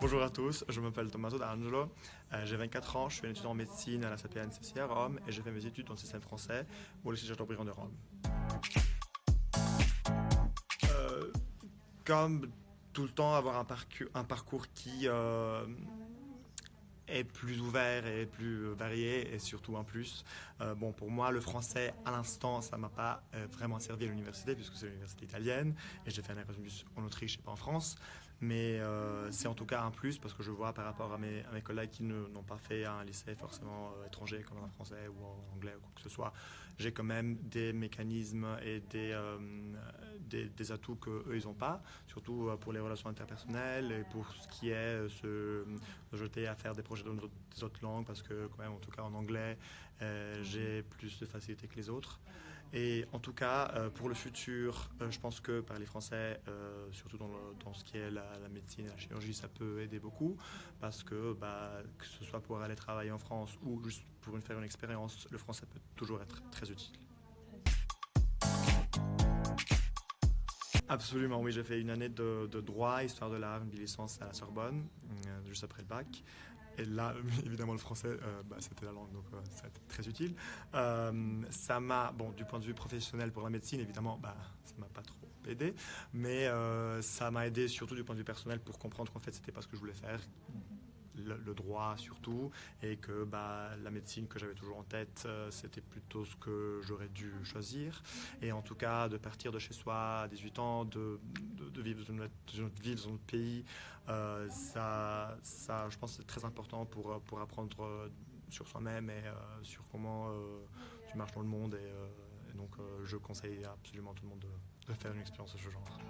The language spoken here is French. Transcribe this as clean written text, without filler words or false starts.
Bonjour à tous, je m'appelle Tommaso D'Angelo, j'ai 24 ans, je suis un étudiant en médecine à la Sapienza à Rome et j'ai fait mes études dans le système français au lycée Chateaubriand de Rome. Euh, Comme tout le temps, avoir un parcours qui est plus ouvert et plus varié et surtout un plus. Bon, pour moi, le français, à l'instant, ça m'a pas vraiment servi à l'université puisque c'est l'université italienne et j'ai fait un Erasmus en Autriche et pas en France. Mais c'est en tout cas un plus parce que je vois par rapport à mes collègues qui n'ont pas fait un lycée forcément étranger comme en français ou en anglais ou quoi que ce soit, j'ai quand même des mécanismes et des atouts qu'eux, ils n'ont pas, surtout pour les relations interpersonnelles et pour ce qui est se jeter à faire des projets dans des autres langues parce que quand même en tout cas en anglais j'ai plus de facilité que les autres et en tout cas pour le futur je pense que parler français surtout dans ce qui est la médecine et la chirurgie ça peut aider beaucoup parce que ce soit pour aller travailler en France ou juste pour faire une expérience le français peut toujours être très utile. Absolument, oui, j'ai fait une année de droit, histoire de l'art, une licence à la Sorbonne, juste après le bac. Et là, évidemment, le français, c'était la langue, donc c'était très utile. Ça m'a, bon, du point de vue professionnel pour la médecine, évidemment, ça m'a pas trop aidé, mais ça m'a aidé surtout du point de vue personnel pour comprendre qu'en fait, c'était pas ce que je voulais faire, le droit surtout, et que la médecine que j'avais toujours en tête, c'était plutôt ce que j'aurais dû choisir. Et en tout cas, de partir de chez soi à 18 ans, de vivre dans une autre ville, dans un autre pays, je pense que c'est très important pour apprendre sur soi-même et sur comment tu marches dans le monde. Et donc, je conseille absolument à tout le monde de faire une expérience de ce genre.